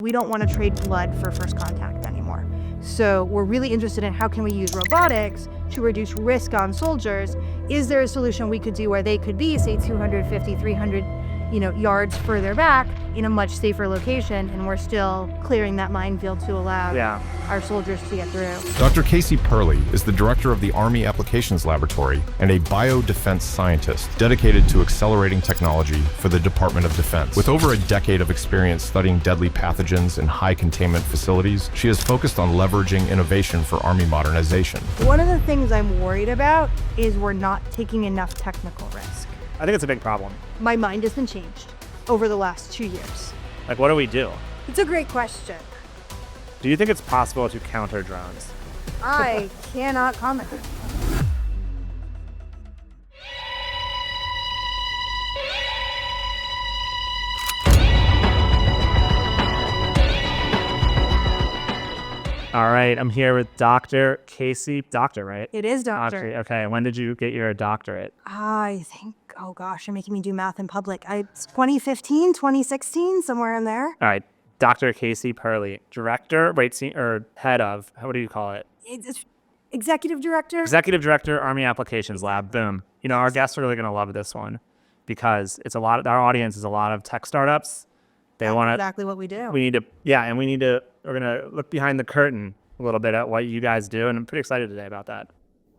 We don't want to trade blood for first contact anymore. So we're really interested in how can we use robotics to reduce risk on soldiers. Is there a solution we could do where they could be, say, 250, 300 yards further back in a much safer location, and we're still clearing that minefield to allow our soldiers to get through. Dr. Casey Perley is the director of the Army Applications Laboratory and a biodefense scientist dedicated to accelerating technology for the Department of Defense. With over a decade of experience studying deadly pathogens in high containment facilities, she has focused on leveraging innovation for Army modernization. One of the things I'm worried about is we're not taking enough technical risk. I think it's a big problem. My mind has been changed over the last 2 years. Like, what do we do? It's a great question. Do you think it's possible to counter drones? I cannot comment. All right, I'm here with Dr. Casey. Doctor, right? It is doctor. Okay, when did you get your doctorate? I think, oh gosh, you're making me do math in public. It's 2015, 2016, somewhere in there. All right, Dr. Casey Perley, director, or head of, what do you call it? It's executive director. Executive director, Army Applications Lab, boom. Our guests are really gonna love this one because our audience is a lot of tech startups. They want exactly what we do. We're going to look behind the curtain a little bit at what you guys do, and I'm pretty excited today about that.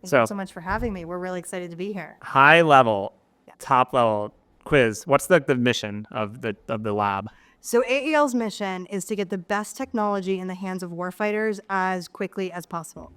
Thank you so much for having me. We're really excited to be here. High level, top level quiz. What's the mission of the lab? So AEL's mission is to get the best technology in the hands of warfighters as quickly as possible.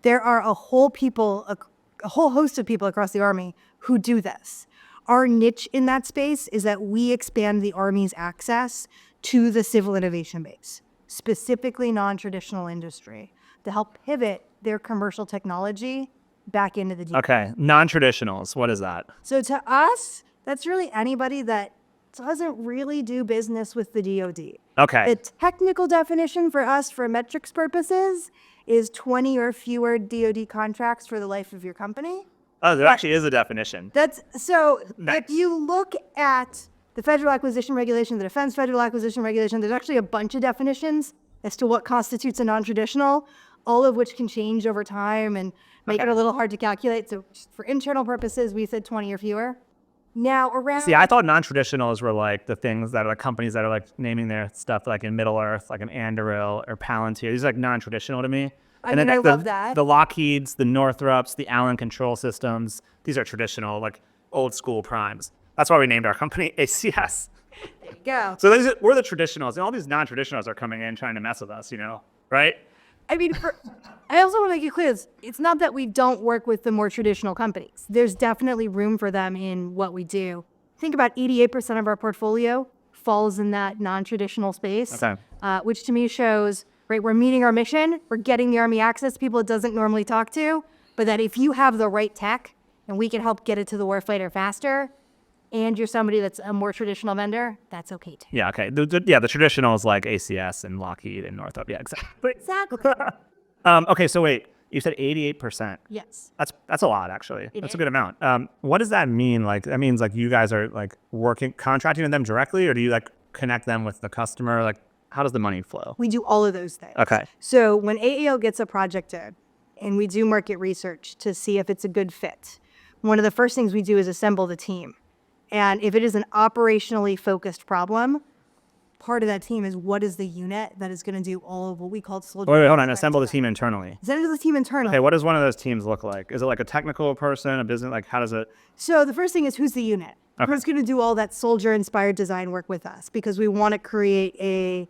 There are a whole host of people across the Army who do this. Our niche in that space is that we expand the Army's access to the civil innovation base, specifically non-traditional industry, to help pivot their commercial technology back into the DoD. Okay, non-traditionals, what is that? So to us, that's really anybody that doesn't really do business with the DoD. Okay. The technical definition for us, for metrics purposes, is 20 or fewer DoD contracts for the life of your company. Oh, there actually is a definition. Nice. If you look at the Federal Acquisition Regulation, the Defense Federal Acquisition Regulation, there's actually a bunch of definitions as to what constitutes a non-traditional, all of which can change over time and make it a little hard to calculate. So for internal purposes, we said 20 or fewer. Now around... See, I thought non-traditionals were like the things that are like companies that are like naming their stuff like in Middle Earth, like an Anduril or Palantir. These are like non-traditional to me. I love that. The Lockheeds, the Northrops, the Allen Control Systems, these are traditional, like old school primes. That's why we named our company ACS. There you go. So we're the traditionals, and all these non-traditionals are coming in trying to mess with us, right? I mean, I also want to make it clear, it's not that we don't work with the more traditional companies. There's definitely room for them in what we do. I think about 88% of our portfolio falls in that non-traditional space, which to me shows... Right, we're meeting our mission, we're getting the Army access to people it doesn't normally talk to, but that if you have the right tech and we can help get it to the warfighter faster, and you're somebody that's a more traditional vendor, that's okay too. Yeah, okay. The traditionals like ACS and Lockheed and Northrop. Yeah, exactly. Exactly. Okay, so wait, you said 88%. Yes. That's a lot, actually. That's a good amount. What does that mean? Like, that means like you guys are like contracting with them directly, or do you like connect them with the customer? Like, how does the money flow? We do all of those things. Okay. So when AEL gets a project in, and we do market research to see if it's a good fit, one of the first things we do is assemble the team. And if it is an operationally focused problem, part of that team is what is the unit that is going to do all of what we call soldier. Wait, hold on. Assemble the team internally. Assemble the team internally. Okay, what does one of those teams look like? Is it like a technical person, a business? Like, how does it? So the first thing is who's the unit? Okay. Who's going to do all that soldier-inspired design work with us? Because we want to create a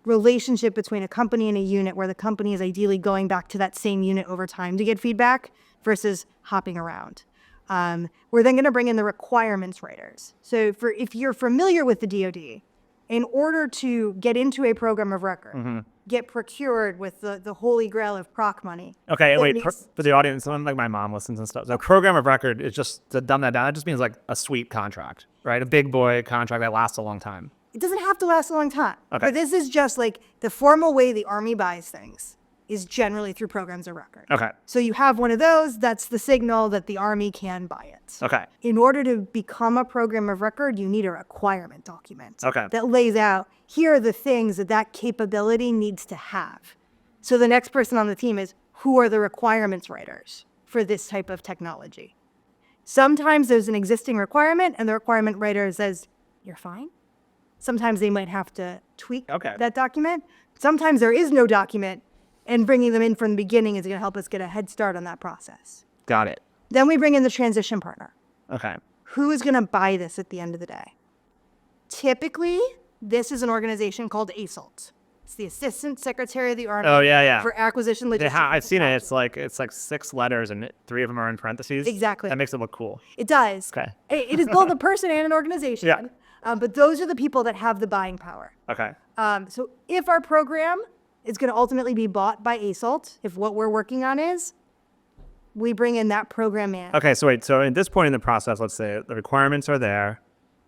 relationship between a company and a unit where the company is ideally going back to that same unit over time to get feedback versus hopping around. We're then going to bring in the requirements writers. So if you're familiar with the DoD, in order to get into a program of record, get procured with the holy grail of proc money. Okay, wait, for the audience, someone like my mom listens and stuff. So program of record is just, to dumb that down, it just means like a sweet contract, right? A big boy contract that lasts a long time. It doesn't have to last a long time. Okay. But this is just like the formal way the Army buys things. is generally through programs of record. Okay. So you have one of those, that's the signal that the Army can buy it. Okay. In order to become a program of record, you need a requirement document that lays out, here are the things that that capability needs to have. So the next person on the team is, who are the requirements writers for this type of technology? Sometimes there's an existing requirement and the requirement writer says, you're fine. Sometimes they might have to tweak that document. Sometimes there is no document, and bringing them in from the beginning is going to help us get a head start on that process. Got it. Then we bring in the transition partner. Okay. Who is going to buy this at the end of the day? Typically, this is an organization called ASALT. It's the Assistant Secretary of the Army for Acquisition Logistics. I've seen it. It's like 6 letters and 3 of them are in parentheses. Exactly. That makes it look cool. It does. Okay. It is both a person and an organization. Yeah. But those are the people that have the buying power. Okay. So if our program is going to ultimately be bought by ASALT, if what we're working on is, we bring in that program man. Okay, so wait. So at this point in the process, let's say the requirements are there,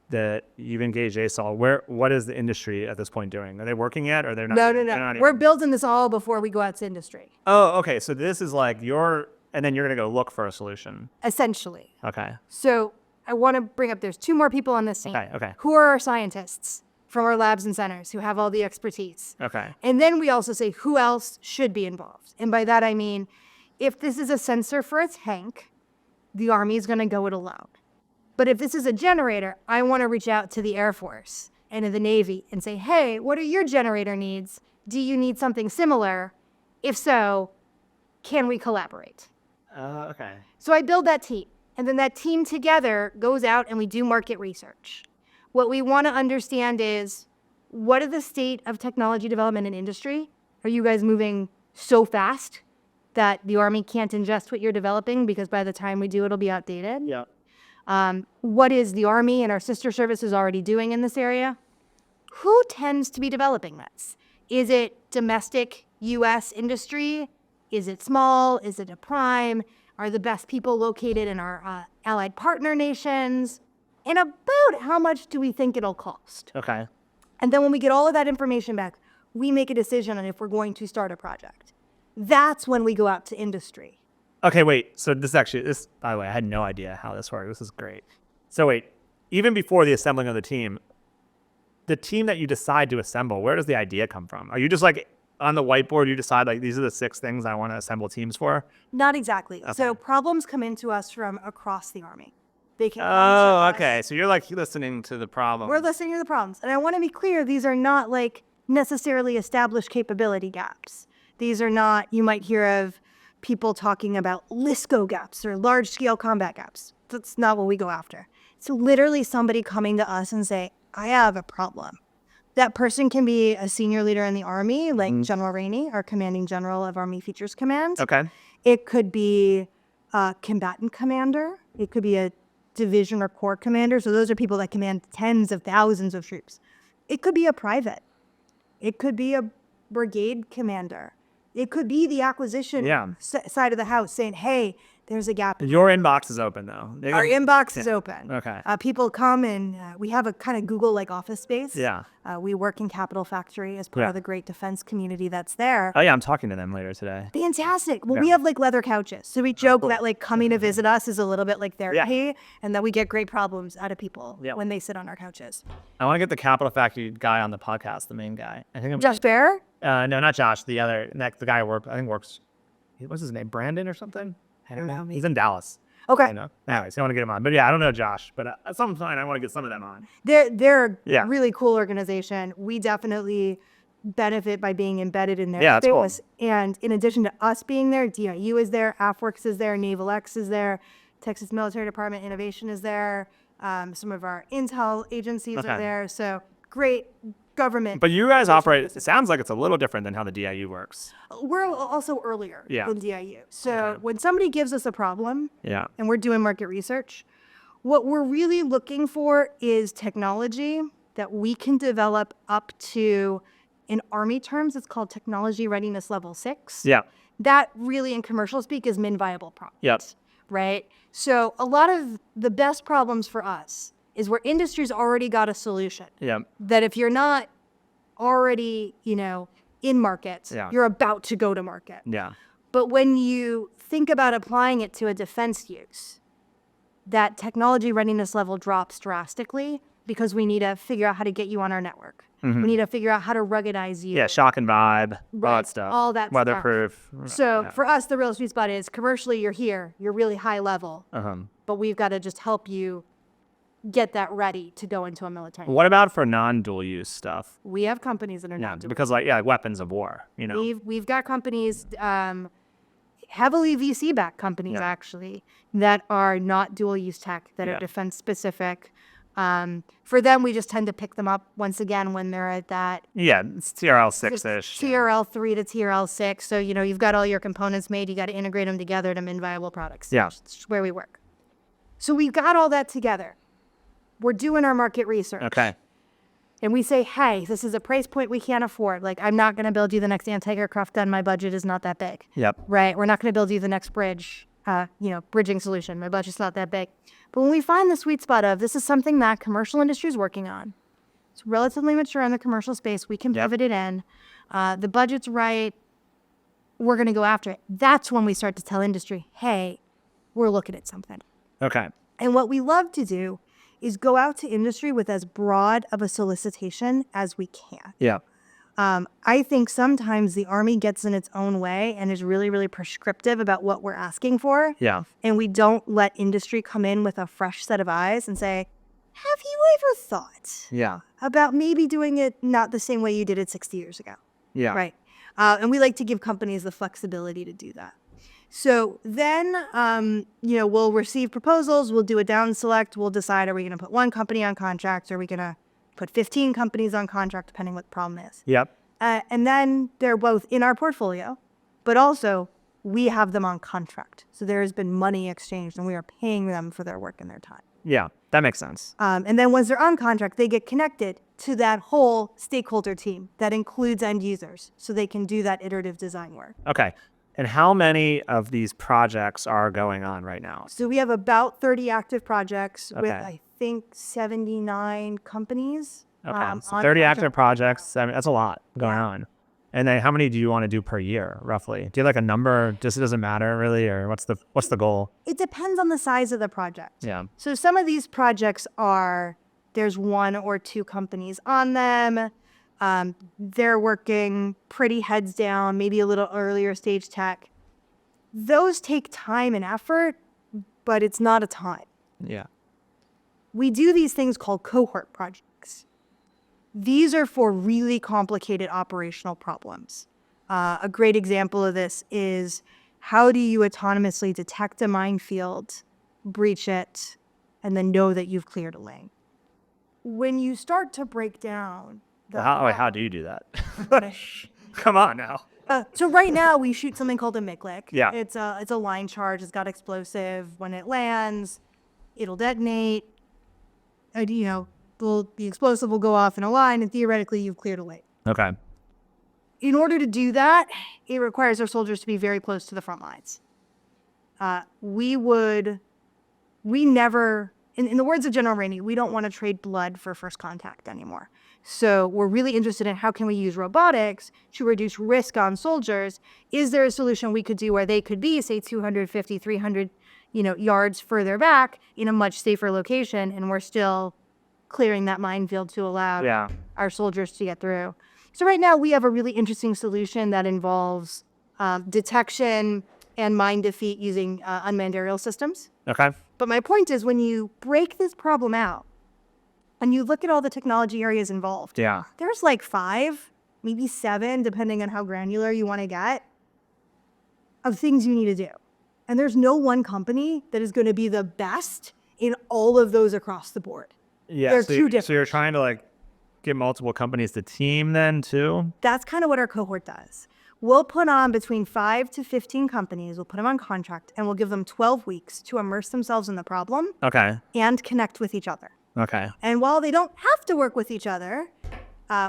that you've engaged ASALT. What is the industry at this point doing? Are they working yet, or they're not? No. We're building this all before we go out to industry. Oh, okay. So this is like and then you're going to go look for a solution. Essentially. Okay. So I want to bring up, there's 2 more people on this team. Okay. Who are our scientists from our labs and centers who have all the expertise? Okay. And then we also say who else should be involved. And by that I mean, if this is a sensor for a tank, the Army is going to go it alone. But if this is a generator, I want to reach out to the Air Force and to the Navy and say, hey, what are your generator needs? Do you need something similar? If so, can we collaborate? Okay. So I build that team. And then that team together goes out and we do market research. What we want to understand is, what are the state of technology development in industry? Are you guys moving so fast that the Army can't ingest what you're developing because by the time we do, it'll be outdated? Yeah. What is the Army and our sister services already doing in this area? Who tends to be developing this? Is it domestic U.S. industry? Is it small? Is it a prime? Are the best people located in our allied partner nations? And about how much do we think it'll cost? Okay. And then when we get all of that information back, we make a decision on if we're going to start a project. That's when we go out to industry. Okay, wait. So this, by the way, I had no idea how this worked. This is great. So wait, even before the assembling of the team that you decide to assemble, where does the idea come from? Are you just like on the whiteboard, you decide like these are the 6 things I want to assemble teams for? Not exactly. Okay. So problems come into us from across the Army. They can come to us. Okay. So you're like listening to the problem. We're listening to the problems. And I want to be clear, these are not like necessarily established capability gaps. These are not, you might hear of people talking about LISCO gaps or large scale combat gaps. That's not what we go after. It's literally somebody coming to us and say, I have a problem. That person can be a senior leader in the Army, like General Rainey, our commanding general of Army Features Command. Okay. It could be a combatant commander. It could be a division or corps commander. So those are people that command tens of thousands of troops. It could be a private. It could be a brigade commander. It could be the acquisition side of the house saying, hey, there's a gap. Your inbox is open though. Our inbox is open. Okay. People come and we have a kind of Google-like office space. Yeah. We work in Capital Factory as part of the great defense community that's there. Oh yeah, I'm talking to them later today. Fantastic. Well, we have like leather couches. So we joke that like coming to visit us is a little bit like therapy and that we get great problems out of people when they sit on our couches. I want to get the Capital Factory guy on the podcast, the main guy. I think Josh Bear? No, not Josh. The other, the guy works. What's his name? Brandon or something? I don't know. He's in Dallas. Okay. I know. Anyways, I want to get him on. But yeah, I don't know Josh. But at some point, I want to get some of them on. They're a really cool organization. We definitely benefit by being embedded in their space. Cool. And in addition to us being there, DIU is there, AFWorks is there, Naval X is there, Texas Military Department Innovation is there. Some of our intel agencies are there. So great government. But you guys operate, it sounds like it's a little different than how the DIU works. We're also earlier than DIU. So when somebody gives us a problem and we're doing market research, what we're really looking for is technology that we can develop up to, in Army terms, it's called Technology Readiness Level 6. Yeah. That really in commercial speak is min viable product. Yep. Right? So a lot of the best problems for us is where industry's already got a solution. Yeah. That if you're not already, in market. Yeah. You're about to go to market. Yeah. But when you think about applying it to a defense use, that technology readiness level drops drastically because we need to figure out how to get you on our network. We need to figure out how to ruggedize you. Yeah, shock and vibe, all Right, that stuff. all that stuff. Weatherproof. So Yeah. for us, the real sweet spot is commercially, you're here, you're really high level, but we've got to just help you get that ready to go into a military. What about for non-dual use stuff? We have companies that are Yeah, not doing because like weapons of war, you know. We've got companies, heavily VC-backed companies actually, that are not dual-use tech, that are defense-specific. For them, we just tend to pick them up once again when they're at that Yeah, it's TRL 6-ish. TRL 3 to TRL 6. So, you've got all your components made. You got to integrate them together to min viable products. Yeah. That's where we work. So we've got all that together. We're doing our market research. Okay. And we say, hey, this is a price point we can't afford. Like, I'm not going to build you the next anti-aircraft gun. My budget is not that big. Yep. Right? We're not going to build you the next bridge, bridging solution. My budget's not that big. But when we find the sweet spot of this is something that commercial industry is working on, it's relatively mature in the commercial space, we can pivot it in. The budget's right. We're going to go after it. That's when we start to tell industry, hey, we're looking at something. Okay. And what we love to do is go out to industry with as broad of a solicitation as we can. Yeah. I think sometimes the Army gets in its own way and is really, really prescriptive about what we're asking for. Yeah. And we don't let industry come in with a fresh set of eyes and say, have you ever thought Yeah. about maybe doing it not the same way you did it 60 years ago? Yeah. Right. And we like to give companies the flexibility to do that. So then, we'll receive proposals. We'll do a down select. We'll decide, are we going to put one company on contract? Are we going to put 15 companies on contract, depending what the problem is? Yep. And then they're both in our portfolio, but also we have them on contract. So there has been money exchanged and we are paying them for their work and their time. Yeah. That makes sense. And then once they're on contract, they get connected to that whole stakeholder team that includes end users so they can do that iterative design work. Okay. And how many of these projects are going on right now? So we have about 30 active projects with, Okay. I think, 79 companies. Okay. So on 30 contract. active projects. I mean, that's a lot going on. And then how many do you want to do per year, roughly? Do you have like a number? Just it doesn't matter really, or what's the goal? It depends on the size of the project. Yeah. So some of these projects there's one or two companies on them. They're working pretty heads down, maybe a little earlier stage tech. Those take time and effort, but it's not a ton. Yeah. We do these things called cohort projects. These are for really complicated operational problems. A great example of this is how do you autonomously detect a minefield, breach it, and then know that you've cleared a lane? When you start to break down How do you do that? Come on now. So right now we shoot something called a MICLIC. Yeah. It's a line charge. It's got explosive. When it lands, it'll detonate. The explosive will go off in a line, and theoretically you've cleared a lane. Okay. In order to do that, it requires our soldiers to be very close to the front lines. We never, in the words of General Rainey, we don't want to trade blood for first contact anymore. So we're really interested in how can we use robotics to reduce risk on soldiers. Is there a solution we could do where they could be, say, 250, 300, yards further back in a much safer location, and we're still clearing that minefield to allow our soldiers to get through. So right now we have a really interesting solution that involves detection and mine defeat using unmanned aerial systems. Okay. But my point is, when you break this problem out and you look at all the technology areas involved, there's like 5, maybe 7, depending on how granular you want to get, of things you need to do. And there's no one company that is going to be the best in all of those across the board. Yeah. They're two different. So you're trying to get multiple companies to team then too? That's kind of what our cohort does. We'll put on between 5 to 15 companies, we'll put them on contract, and we'll give them 12 weeks to immerse themselves in the problem and connect with each other. Okay. And while they don't have to work with each other,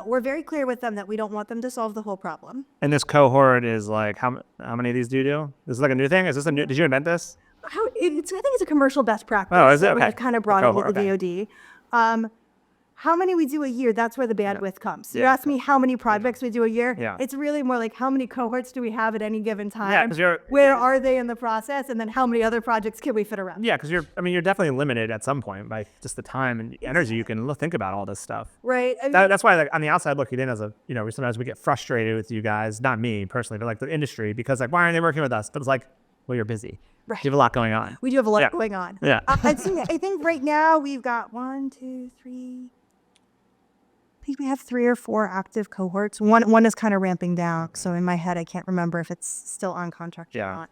we're very clear with them that we don't want them to solve the whole problem. And this cohort is how many of these do you do? This is like a new thing? Is this did you invent this? I think it's a commercial best practice. Oh, is it? that Okay. We've kind of brought it Cohort, into the DoD. how many we do a year, that's where the bandwidth comes. You ask me how many projects we do a year, it's really more like how many cohorts do we have at any given time? Where are they in the process? And then how many other projects can we fit around? Yeah, because you're definitely limited at some point by just the time and energy you can think about all this stuff. Right. I mean, That's why, like, on the outside looking in, as a sometimes we get frustrated with you guys, not me personally, but like the industry, because like, why aren't they working with us? But it's like, well, you're busy. Right. You have a lot going on. We do have a lot going on. Yeah. I think right now we've got 1, 2, 3. I think we have 3 or 4 active cohorts. One is kind of ramping down, so in my head I can't remember if it's still on contract or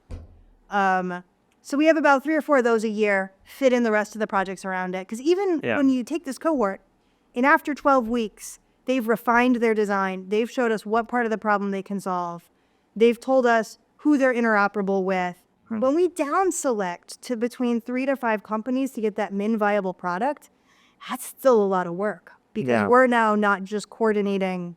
not. So we have about 3 or 4 of those a year. Fit in the rest of the projects around it, because even when you take this cohort, and after 12 weeks, they've refined their design. They've showed us what part of the problem they can solve. They've told us who they're interoperable with. When we down select to between 3 to 5 companies to get that min viable product, that's still a lot of work, because we're now not just coordinating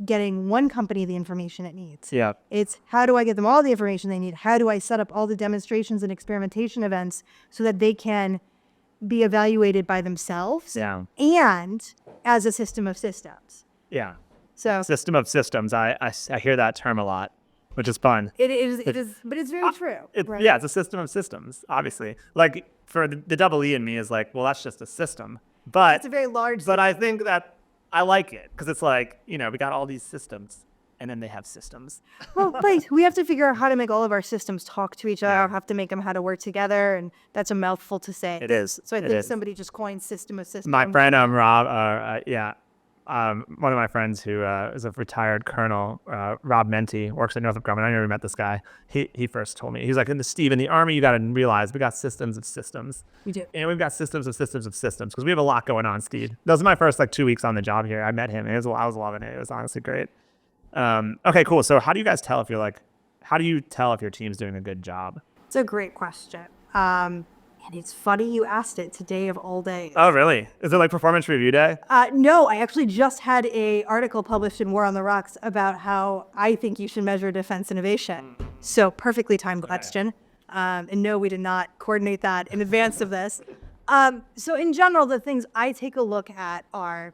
getting one company the information it needs. Yeah. It's how do I get them all the information they need? How do I set up all the demonstrations and experimentation events so that they can be evaluated by themselves and as a system of systems? Yeah. So System of systems. I hear that term a lot, which is fun. it is, but it's very true. Right? Yeah, it's a system of systems, obviously. Like, for the double E in me is like, well, that's just a system. But It's a very large But I think that I like it, because it's like, we got all these systems, and then they have systems. Well, right. We have to figure out how to make all of our systems talk to each other, have to make them how to work together, and that's a mouthful to say. It is. So I It think is. somebody just coined system of systems. My friend Rob, one of my friends who is a retired colonel, Rob Menti, works at Northrop Grumman. I never met this guy. He first told me, he's like, Steve, in the Army, you got to realize we got systems of systems. We do. And we've got systems of systems of systems, because we have a lot going on, Steve. That was my first 2 weeks on the job here. I met him, and I was loving it. It was honestly great. Okay, cool. So how do you guys tell if your team's doing a good job? It's a great question. And it's funny you asked it today of all days. Oh, really? Is it like performance review day? No, I actually just had a article published in War on the Rocks about how I think you should measure defense innovation. So perfectly timed question. And no, we did not coordinate that in advance of this. So in general, the things I take a look at are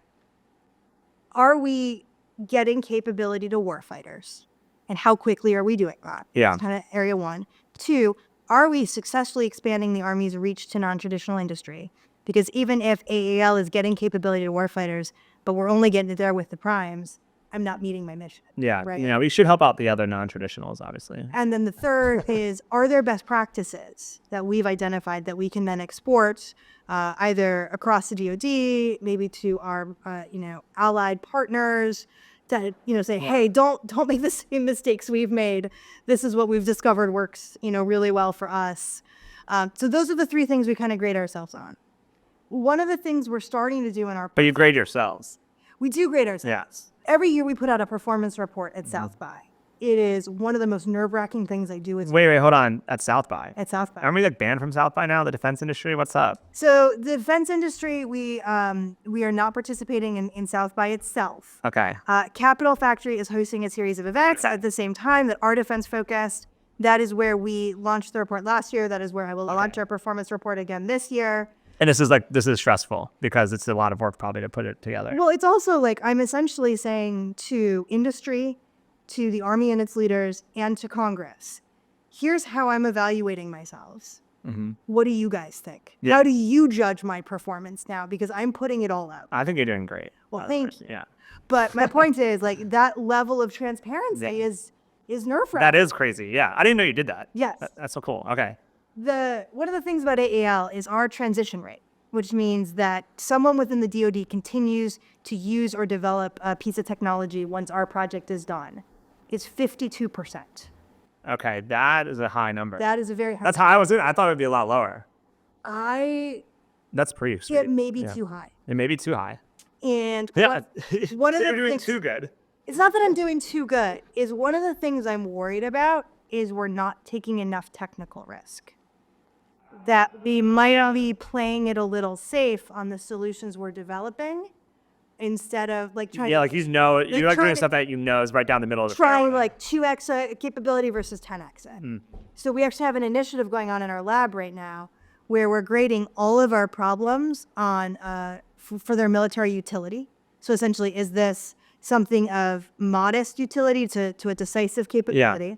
we getting capability to warfighters? And how quickly are we doing that? Yeah. That's kind of area 1. 2, are we successfully expanding the Army's reach to non-traditional industry? Because even if AAL is getting capability to warfighters, but we're only getting it there with the primes, I'm not meeting my mission. Yeah. Right? We should help out the other non-traditionals, obviously. And then the third is, are there best practices that we've identified that we can then export either across the DoD, maybe to our, allied partners, that say, hey, don't make the same mistakes we've made. This is what we've discovered works, really well for us. So those are the 3 things we kind of grade ourselves on. One of the things we're starting to do in our But you grade yourselves. we do grade ourselves. Every year we put out a performance report at South by. It is one of the most nerve-wracking things I do. Wait, hold on. At South by? At South by. Aren't we banned from South by now? The defense industry? What's up? So the defense industry, we are not participating in South by itself. Okay. Capital Factory is hosting a series of events at the same time that are defense focused. That is where we launched the report last year. That is where I will launch our performance report again this year. And this is stressful, because it's a lot of work probably to put it together. Well, it's also I'm essentially saying to industry, to the Army and its leaders, and to Congress, here's how I'm evaluating myself. Mm-hmm. What do you guys think? Yeah. How do you judge my performance now? Because I'm putting it all out. I think you're doing great. Well, thank you. Yeah. But my point is, that level of transparency is nerve-wracking. That is crazy. Yeah. I didn't know you did that. Yes. That's so cool. Okay. One of the things about AAL is our transition rate, which means that someone within the DoD continues to use or develop a piece of technology once our project is done. It's 52%. Okay, that is a high number. That is a very high. That's how I thought it would be a lot lower. That's pretty sweet. It may be too high. It may be too high. And one of the doing things, too good. It's not that I'm doing too good. Is one of the things I'm worried about is we're not taking enough technical risk. That we might be playing it a little safe on the solutions we're developing, instead of trying. Yeah, you're doing stuff that is right down the middle of the trying 2x capability versus 10x. So we actually have an initiative going on in our lab right now where we're grading all of our problems on for their military utility. So essentially, is this something of modest utility to a decisive capability?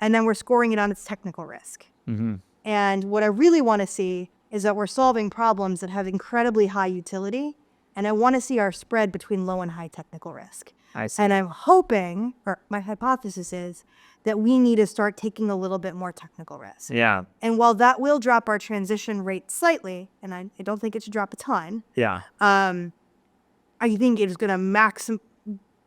And then we're scoring it on its technical risk. And what I really want to see is that we're solving problems that have incredibly high utility. And I want to see our spread between low and high technical risk. I see. And I'm hoping, or my hypothesis is, that we need to start taking a little bit more technical risk. Yeah. And while that will drop our transition rate slightly, and I don't think it should drop a ton, Yeah. I think it is going to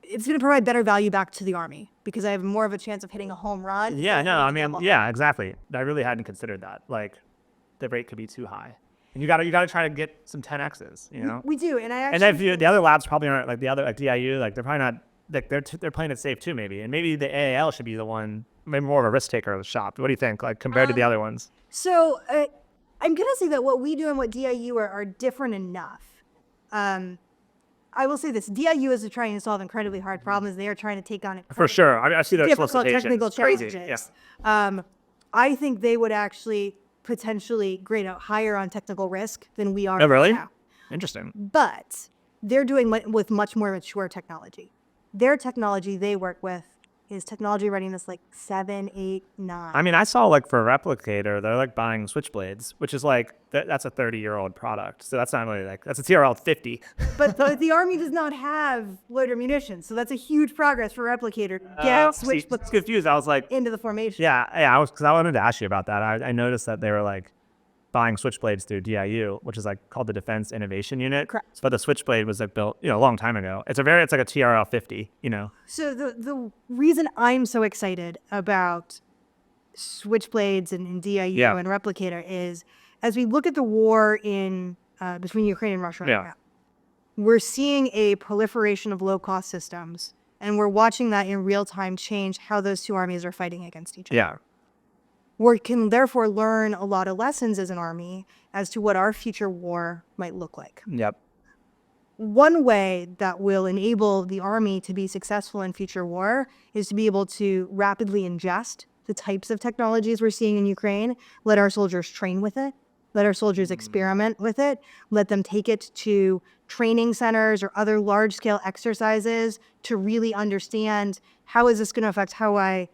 it's going to provide better value back to the Army because I have more of a chance of hitting a home run. Yeah, no, I mean, yeah, exactly. I really hadn't considered that. Like, the rate could be too high, and you gotta try to get some 10x's, you know. We do, and I actually. And then if the other labs probably aren't like the other like DIU, like they're probably not. Like they're playing it safe too, maybe, and maybe the AAL should be the one, maybe more of a risk taker of the shop. What do you think, like compared to the other ones? So I'm gonna say that what we do and what DIU are different enough. I will say this: DIU is trying to solve incredibly hard problems. They are trying to take on For sure, I see their difficult solicitations. technical Crazy. challenges. Yeah. I think they would actually potentially grade out higher on technical risk than we are. Oh, really? Now. Interesting. But they're doing with much more mature technology. Their technology they work with is technology readiness like 7, 8, 9. I mean, I saw like for a replicator, they're like buying switchblades, which is like that's a 30-year-old product. So that's not really like that's a TRL 50. But the Army does not have loiter munitions, so that's a huge progress for replicator. Get switchblades Confused. I was like, into the formation. yeah, I was because I wanted to ask you about that. I noticed that they were like buying switchblades through DIU, which is like called the Defense Innovation Unit. Correct. But the switchblade was like built, a long time ago. It's like a TRL 50, So the reason I'm so excited about switchblades and DIU and replicator is as we look at the war in between Ukraine and Russia right now, we're seeing a proliferation of low-cost systems, and we're watching that in real time change how those two armies are fighting against each other. Yeah. We can therefore learn a lot of lessons as an army as to what our future war might look like. Yep. One way that will enable the Army to be successful in future war is to be able to rapidly ingest the types of technologies we're seeing in Ukraine, let our soldiers train with it, let our soldiers experiment with it, let them take it to training centers or other large-scale exercises to really understand how is this going to affect how I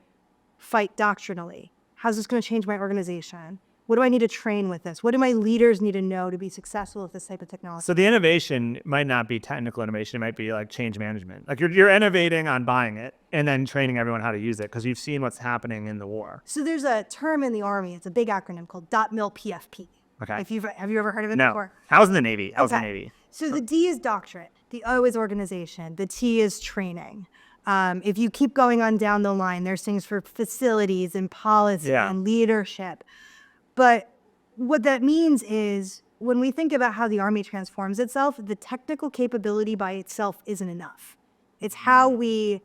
fight doctrinally? How's this going to change my organization? What do I need to train with this? What do my leaders need to know to be successful with this type of technology? So the innovation might not be technical innovation. It might be like change management. Like you're innovating on buying it and then training everyone how to use it because you've seen what's happening in the war. So there's a term in the Army. It's a big acronym called .mil PFP. Okay. Have you ever heard of it No. before? I was in the Navy. Okay. So the D is doctrine. The O is organization. The T is training. If you keep going on down the line, there's things for facilities and policy and leadership. But what that means is when we think about how the Army transforms itself, the technical capability by itself isn't enough. It's how we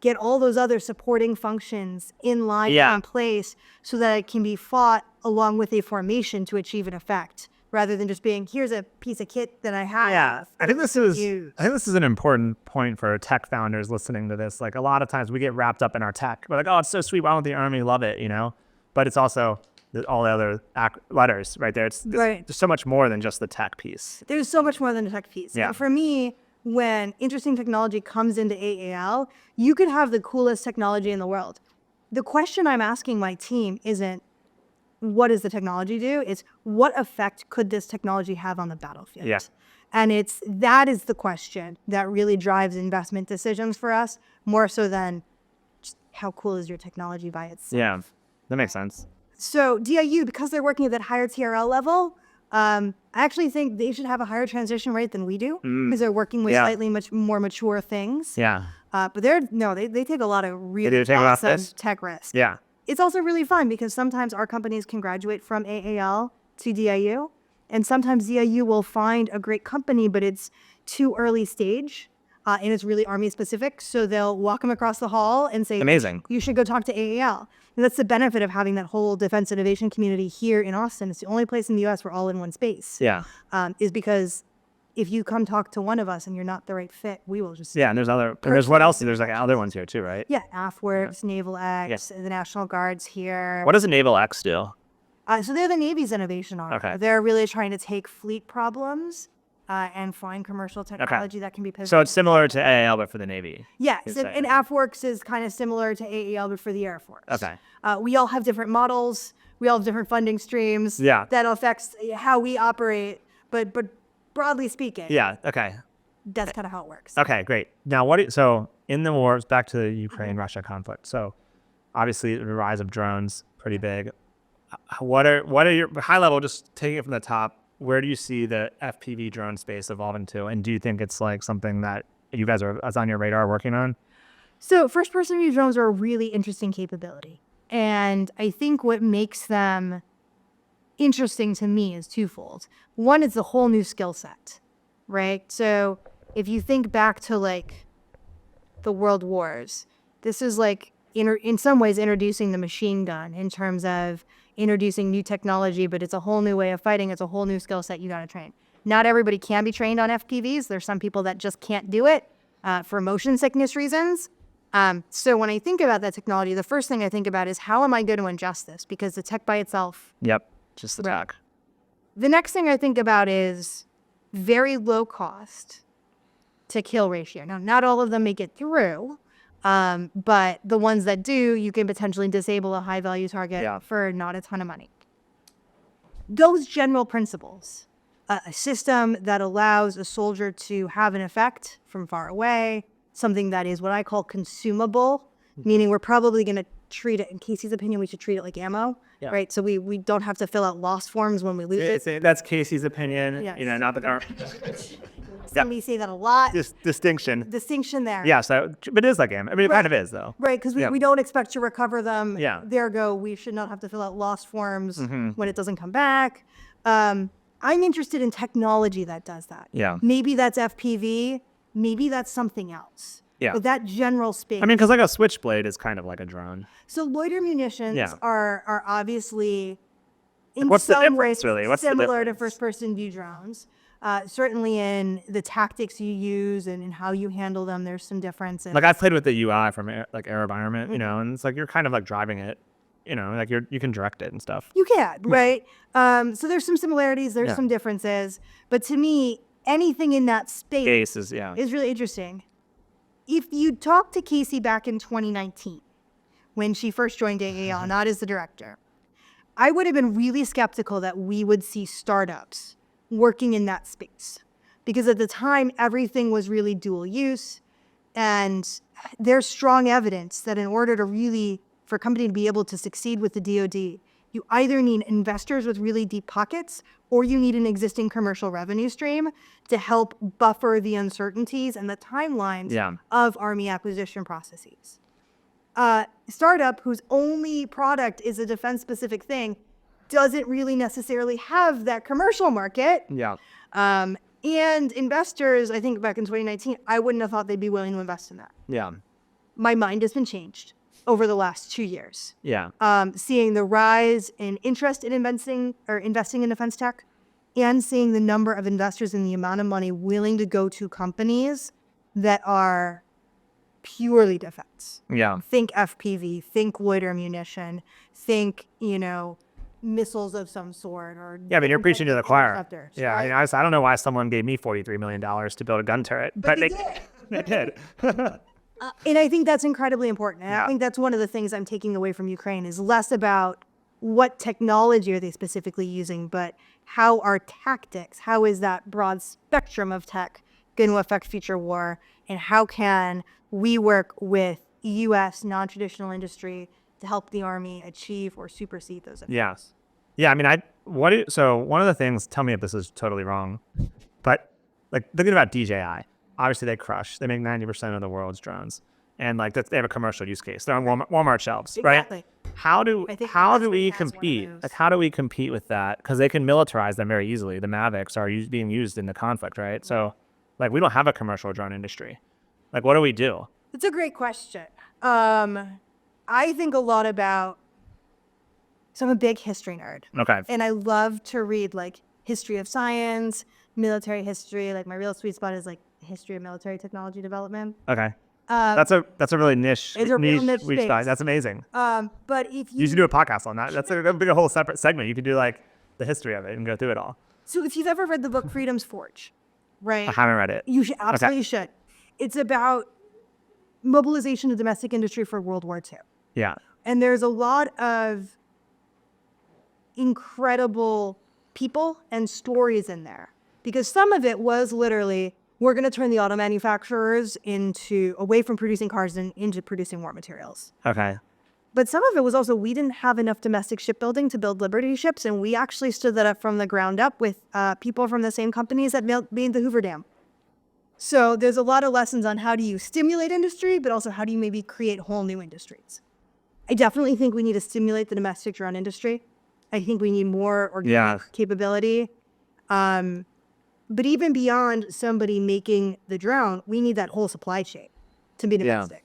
get all those other supporting functions in line in place so that it can be fought along with a formation to achieve an effect, rather than just being, here's a piece of kit that I have. Yeah, I think this is an important point for tech founders listening to this. Like a lot of times we get wrapped up in our tech. We're like, oh, it's so sweet. Why won't the Army love it? But it's also all the other letters right there. There's so much more than just the tech piece. There's so much more than the tech piece. Yeah. And for me, when interesting technology comes into AAL, you could have the coolest technology in the world. The question I'm asking my team isn't, what does the technology do? It's what effect could this technology have on the battlefield? Yeah. And that is the question that really drives investment decisions for us, more so than just how cool is your technology by itself. Yeah, that makes sense. So DIU, because they're working at that higher TRL level, I actually think they should have a higher transition rate than we do because they're working with slightly much more mature things. Yeah. But they take a lot of really take a lot of awesome this? tech risk. Yeah. It's also really fun because sometimes our companies can graduate from AAL to DIU, and sometimes DIU will find a great company, but it's too early stage, and it's really Army specific. So they'll walk them across the hall and say, Amazing. You should go talk to AAL. And that's the benefit of having that whole defense innovation community here in Austin. It's the only place in the U.S. we're all in one space. Yeah. Is because if you come talk to one of us and you're not the right fit, we will just... Yeah, and there's what else? There's like other ones here too, right? Yeah, AFWorks, Naval X, the National Guard's here. What does a Naval X do? So they're the Navy's innovation arm. Okay. They're really trying to take fleet problems and find commercial technology that can be pivoted. So it's similar to AAL, but for the Navy. Yes, and AFWorks is kind of similar to AEL, but for the Air Force. Okay. We all have different models. We all have different funding streams. Yeah. That affects how we operate, but broadly speaking, Yeah. Okay. that's kind of how it works. Okay. Great. Now, so in the wars, back to the Ukraine-Russia conflict. So obviously the rise of drones, pretty big. What are your high level? Just taking it from the top. Where do you see the FPV drone space evolving to? And do you think it's like something that you guys are on your radar working on? So first-person view drones are a really interesting capability. And I think what makes them interesting to me is twofold. One is a whole new skill set, right? So if you think back to like the World Wars, this is like in some ways introducing the machine gun in terms of introducing new technology, but it's a whole new way of fighting. It's a whole new skill set you got to train. Not everybody can be trained on FPVs. There's some people that just can't do it for motion sickness reasons. So when I think about that technology, the first thing I think about is how am I going to ingest this? Because the tech by itself. Yep. Just the tech. The next thing I think about is very low cost to kill ratio. Now, not all of them make it through, but the ones that do, you can potentially disable a high value target for not a ton of money. Those general principles, a system that allows a soldier to have an effect from far away, something that is what I call consumable, meaning we're probably going to treat it, in Casey's opinion, we should treat it like ammo, right? So we don't have to fill out loss forms when we lose it. That's Casey's opinion, Yes. Not the government. Somebody say that a lot. Distinction. Distinction there. Yeah, so, but it is like ammo. I mean, it kind of is, though. Right, because we don't expect to recover them. Yeah. Ergo, we should not have to fill out loss forms when it doesn't come back. I'm interested in technology that does that. Yeah. Maybe that's FPV. Maybe that's something else. Yeah. But that general space. I mean, because like a switchblade is kind of like a drone. So loiter munitions Yeah. are obviously in What's the some ways difference, really? What's the similar to difference? first-person view drones. Certainly in the tactics you use and in how you handle them, there's some differences. Like I've played with the UI from AeroVironment, and it's like you're kind of like driving it, like you can direct it and stuff. You can, right? So there's some similarities, there's some differences. But to me, anything in that space Is really interesting. If you talk to Casey back in 2019, when she first joined AAL, not as the director, I would have been really skeptical that we would see startups working in that space. Because at the time, everything was really dual use. And there's strong evidence that in order to for a company to be able to succeed with the DoD, you either need investors with really deep pockets or you need an existing commercial revenue stream to help buffer the uncertainties and the timelines of Army acquisition processes. Startup whose only product is a defense-specific thing doesn't really necessarily have that commercial market. Yeah. And investors, I think back in 2019, I wouldn't have thought they'd be willing to invest in that. Yeah. My mind has been changed over the last 2 years. Yeah. Seeing the rise in interest in investing in defense tech and seeing the number of investors and the amount of money willing to go to companies that are purely defense. Yeah. Think FPV, think loiter munition, think, missiles of some sort or Yeah, I mean, you're preaching to the choir. interceptors, Yeah, right? I don't know why someone gave me $43 million to build a gun turret, but they they did. And I think that's incredibly important. And I think that's one of the things I'm taking away from Ukraine is less about what technology are they specifically using, but how are tactics, how is that broad spectrum of tech going to affect future war, and how can we work with U.S. non-traditional industry to help the Army achieve or supersede those objectives? Yes. Yeah, I mean, so one of the things, tell me if this is totally wrong, but like thinking about DJI, obviously they make 90% of the world's drones. And like they have a commercial use case. They're on Walmart shelves, Exactly. right? How do we has one of compete? those. Like, how do we compete with that? Because they can militarize them very easily. The Mavics are being used in the conflict, right? So, like, we don't have a commercial drone industry. Like, what do we do? It's a great question. I think a lot about, so I'm a big history nerd. Okay. And I love to read like history of science, military history. Like my real sweet spot is like history of military technology development. Okay. That's a really niche. It's a real niche sweet space. spot. That's amazing. But if You should do a podcast on that. That'd be a whole separate segment. You could do like the history of it and go through it all. So if you've ever read the book Freedom's Forge, right? I haven't read it. You should absolutely should. It's about mobilization of domestic industry for World War II. Yeah. And there's a lot of incredible people and stories in there, because some of it was literally, we're going to turn the auto manufacturers away from producing cars and into producing war materials. Okay. But some of it was also, we didn't have enough domestic shipbuilding to build Liberty ships, and we actually stood that up from the ground up with people from the same companies that made the Hoover Dam. So there's a lot of lessons on how do you stimulate industry, but also how do you maybe create whole new industries. I definitely think we need to stimulate the domestic drone industry. I think we need more organic capability. But even beyond somebody making the drone, we need that whole supply chain to be domestic.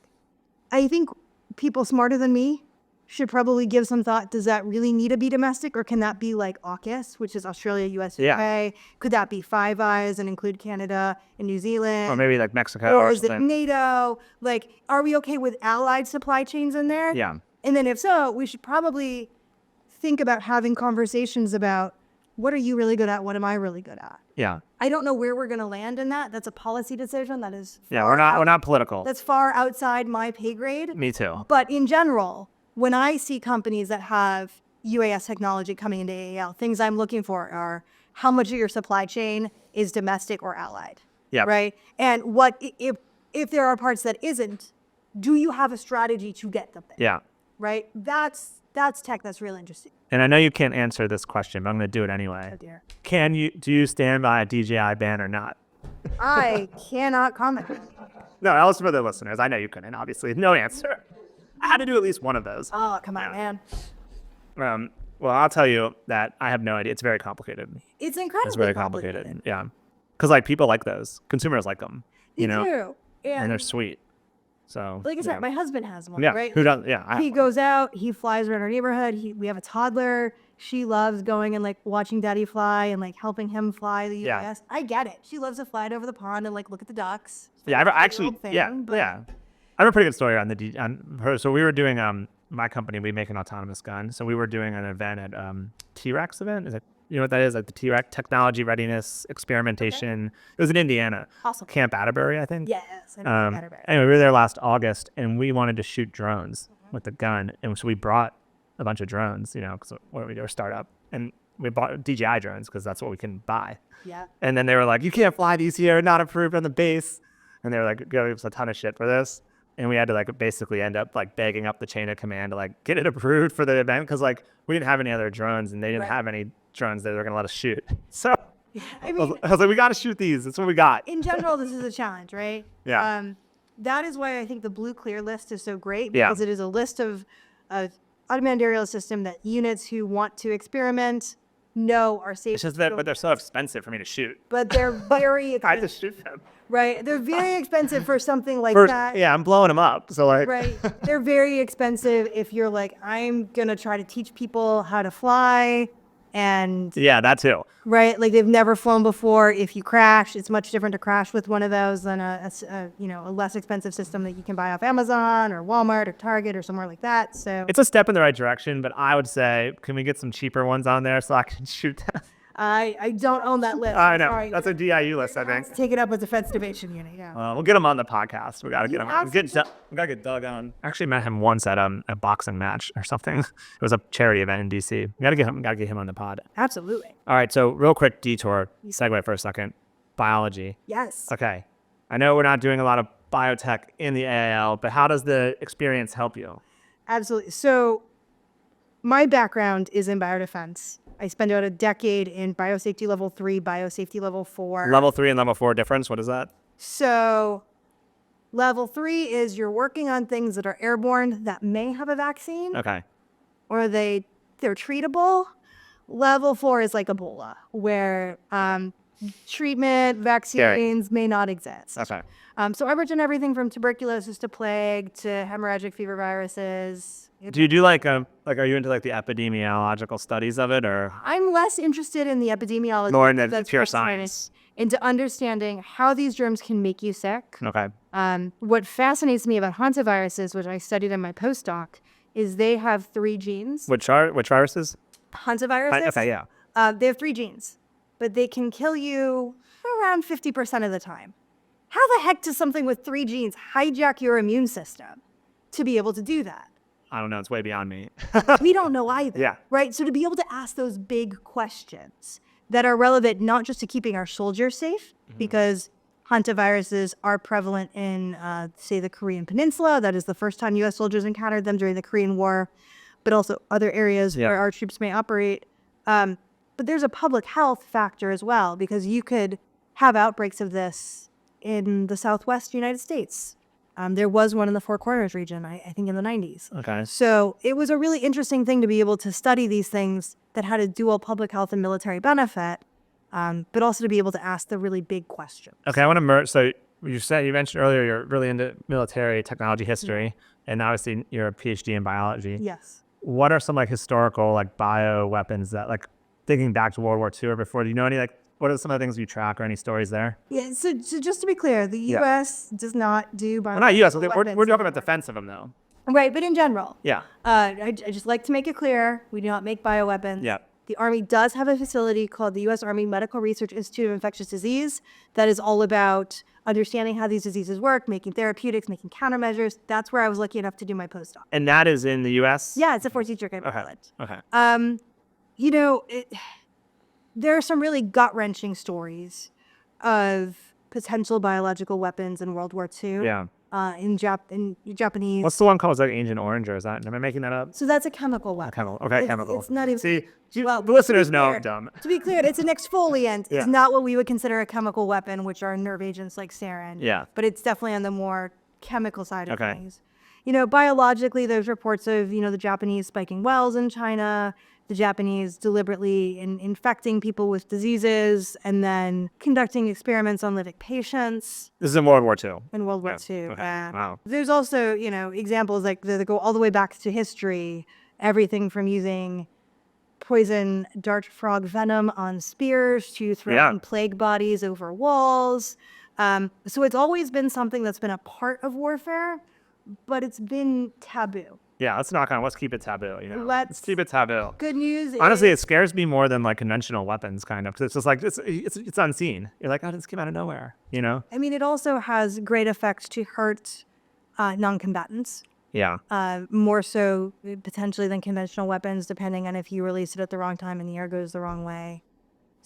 I think people smarter than me should probably give some thought. Does that really need to be domestic, or can that be like AUKUS, which is Australia, US, UK? Could that be Five Eyes and include Canada and New Zealand? Or maybe like Mexico or or is it something. NATO? Like, are we okay with allied supply chains in there? Yeah. And then if so, we should probably think about having conversations about, what are you really good at? What am I really good at? Yeah. I don't know where we're going to land in that. That's a policy decision. That is We're not political. That's far outside my pay grade. Me too. But in general, when I see companies that have UAS technology coming into AAL, things I'm looking for are how much of your supply chain is domestic or allied. Yeah. Right. And what if there are parts that isn't, do you have a strategy to get them there? Yeah. Right. That's tech that's really interesting. And I know you can't answer this question, but I'm going to do it anyway. Oh dear. Do you stand by a DJI ban or not? I cannot comment. No, that was for the listeners. I know you couldn't, obviously. No answer. I had to do at least one of those. Oh, come on, man. Well, I'll tell you that I have no idea. It's very complicated. It's incredibly It's very complicated. Yeah. Because like people like those. Consumers like them. You know? do. And they're sweet. So Like I said, my husband has one, yeah. right? Who doesn't? Yeah. He goes out, he flies around our neighborhood. We have a toddler. She loves going and like watching daddy fly and like helping him fly the UAS. Yeah. I get it. She loves to fly it over the pond and like look at the ducks. Yeah, I actually, thing, yeah. I have a pretty good story on on her. So we were doing my company. We make an autonomous gun. So we were doing an event at T-Rex event. Is it, you know what that is? Like the T-Rex Technology Readiness Experimentation. It was in Indiana. Awesome. Camp Atterbury, I think. Yes. I know Atterbury. Anyway, we were there last August, and we wanted to shoot drones with the gun, and so we brought a bunch of drones. You know, because what we do, a startup, and we bought DJI drones because that's what we can buy. Yeah. And then they were like, "You can't fly these here, not approved on the base." And they were like, giving us a ton of shit for this. And we had to like basically end up like begging up the chain of command to like get it approved for the event, because like we didn't have any other drones, and they didn't have any drones that they were going to let us shoot. So I mean, I was like, we got to shoot these. That's what we got. in general, this is a challenge, right? Yeah. That is why I think the Blue Clear list is so great, Yeah. because it is a list of unmanned aerial system that units who want to experiment know are safe. It's just that, but they're so expensive for me to shoot. But they're very I expensive, just shoot them. right? They're very expensive for something like First, that. yeah, I'm blowing them up. So like, Right. They're very expensive if you're like, I'm going to try to teach people how to fly. And yeah, that too. right, like they've never flown before. If you crash, it's much different to crash with one of those than a less expensive system that you can buy off Amazon or Walmart or Target or somewhere like that. So It's a step in the right direction, but I would say, can we get some cheaper ones on there so I can shoot them? I don't own that list. I know. Sorry. That's a DIU list, I think. Take it up with Defense Innovation Unit. Yeah. We'll get him on the podcast. We gotta get him. have We gotta get Doug on. I actually met him once at a boxing match or something. It was a charity event in DC. We gotta get him on the pod. Absolutely. All right. So real quick detour. Segue for a second. Biology. Yes. Okay. I know we're not doing a lot of biotech in the AAL, but how does the experience help you? Absolutely. So my background is in biodefense. I spent about a decade in biosafety level 3, biosafety level 4. Level 3 and level 4 difference. What is that? So level 3 is you're working on things that are airborne that may have a vaccine Okay. or they're treatable. Level 4 is like Ebola, where treatment, vaccines may not exist. Okay. So I've worked on everything from tuberculosis to plague to hemorrhagic fever viruses. Do you do are you into like the epidemiological studies of it, or I'm less interested in the epidemiology. more in the that's pure fascinating, science? into understanding how these germs can make you sick. Okay. What fascinates me about hantaviruses, which I studied in my postdoc, is they have 3 genes. Which viruses? Hantaviruses? Okay, yeah. They have 3 genes, but they can kill you around 50% of the time. How the heck does something with 3 genes hijack your immune system to be able to do that? I don't know. It's way beyond me. We don't know either. Yeah. Right? So to be able to ask those big questions that are relevant not just to keeping our soldiers safe, because hantaviruses are prevalent in, say, the Korean Peninsula. That is the first time U.S. soldiers encountered them during the Korean War, but also other areas where our troops may operate. But there's a public health factor as well, because you could have outbreaks of this in the Southwest United States. There was one in the Four Corners region, I think in the 90s. Okay. So it was a really interesting thing to be able to study these things that had a dual public health and military benefit, but also to be able to ask the really big questions. Okay, I want to merge. So you mentioned earlier you're really into military technology history, and obviously you're a PhD in biology. Yes. What are some like historical like bioweapons that like thinking back to World War II or before? Do you know any like what are some of the things you track or any stories there? Yeah, so just to be clear, the U.S. does not do Well, not U.S. We're weapons. talking about defense of them though. Right, but in general. Yeah. I just like to make it clear, we do not make bioweapons. Yeah. The Army does have a facility called the U.S. Army Medical Research Institute of Infectious Disease that is all about understanding how these diseases work, making therapeutics, making countermeasures. That's where I was lucky enough to do my postdoc. And that is in the U.S.? Yeah, it's a Fort Detrick, Okay. Ireland. Okay. You know, there are some really gut-wrenching stories of potential biological weapons in World War II. Yeah. In Japanese. What's the one called? Is that Agent Orange or is that? Am I making that up? So that's a chemical weapon. Chemical. Okay, chemical. It's not even. See, well, the listeners to be know clear- I'm dumb. To be clear, it's an exfoliant. Yeah. It's not what we would consider a chemical weapon, which are nerve agents like sarin. Yeah. But it's definitely on the more chemical side of Okay. things. You know, biologically, there's reports of, you know, the Japanese spiking wells in China, the Japanese deliberately infecting people with diseases, and then conducting experiments on living patients This is in World War II. in World War Yeah. II. Okay. Wow. There's also, you know, examples like that go all the way back to history. Everything from using poison dart frog venom on spears to throwing plague bodies over walls. So it's always been something that's been a part of warfare, but it's been taboo. Yeah, let's keep it taboo, you know. Let's keep it taboo. Good news Honestly, is, it scares me more than like conventional weapons, kind of, because it's just like it's unseen. You're like, oh, this came out of nowhere, you know? I mean, it also has great effects to hurt non-combatants. Yeah. More so potentially than conventional weapons, depending on if you release it at the wrong time and the air goes the wrong way.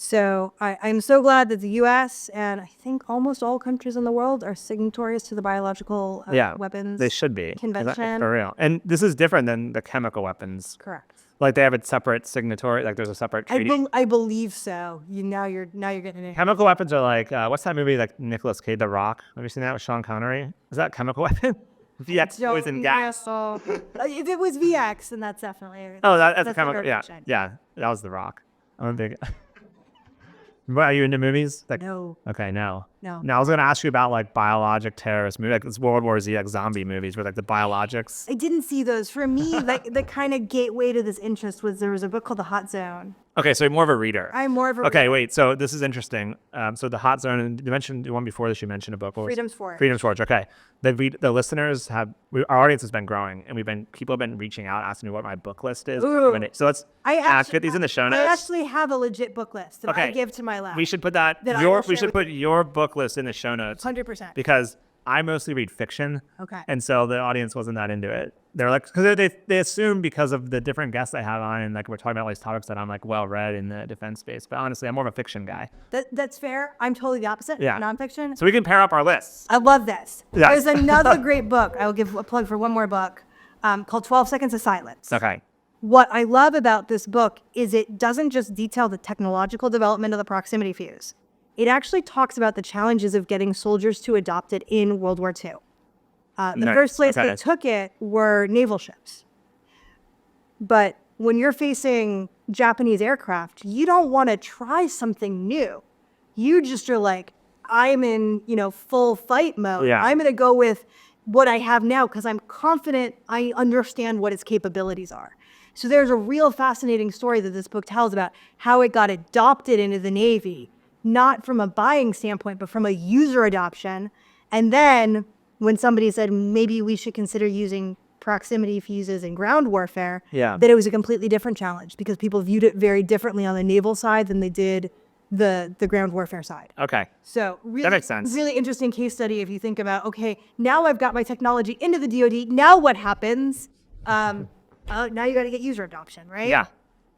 So I'm so glad that the U.S. and I think almost all countries in the world are signatories to the biological weapons. They should be. Convention. For real. And this is different than the chemical weapons. Correct. Like they have a separate signatory, like there's a separate treaty. I believe so. Now you're getting it. Chemical weapons are like, what's that movie like Nicolas Cage, The Rock? Have you seen that with Sean Connery? Is that a chemical weapon? VX poison gas. If it was VX, then that's definitely. Oh, that's a the chemical. Yeah. version. Yeah. That was The Rock. I'm a big. What, are you into movies? Like, No. Okay, no. No. Now I was gonna ask you about like biologic terrorist movies, like it's World War Z, like zombie movies, where like the biologics. I didn't see those. For me, like the kind of gateway to this interest was there was a book called The Hot Zone. Okay, so you're more of a reader. I'm more of a Okay, wait. So this is interesting. So the Hot Zone, and you mentioned the one before this. You mentioned a book. What was it? Freedom's Forge. Freedom's Forge. Okay. The listeners have our audience has been growing, and people have been reaching out asking me what my book list is. Ooh. So let's get these in the show notes. I actually have a legit book list that I Okay. give to my lab. We should put that. That I will We share should put your book list in the show notes 100%. because I mostly read fiction. Okay. And so the audience wasn't that into it. They're like, because they assume because of the different guests I have on, and like we're talking about all these topics that I'm like well read in the defense space. But honestly, I'm more of a fiction guy. That's fair. I'm totally the opposite. Yeah. Nonfiction. So we can pair up our lists. I love this. Yeah. There's another great book. I will give a plug for one more book called 12 Seconds of Silence. Okay. What I love about this book is it doesn't just detail the technological development of the proximity fuse. It actually talks about the challenges of getting soldiers to adopt it in World War II. The Nice. first place Okay. that took it were naval ships. But when you're facing Japanese aircraft, you don't want to try something new. You just are like, I'm in, full fight mode. Yeah. I'm going to go with what I have now because I'm confident I understand what its capabilities are. So there's a real fascinating story that this book tells about how it got adopted into the Navy, not from a buying standpoint, but from a user adoption. And then when somebody said, maybe we should consider using proximity fuses in ground warfare, Yeah. that it was a completely different challenge because people viewed it very differently on the naval side than they did the ground warfare side. Okay. So really, That makes sense. Really interesting case study if you think about, okay, now I've got my technology into the DoD. Now what happens? Now you got to get user adoption, right? Yeah.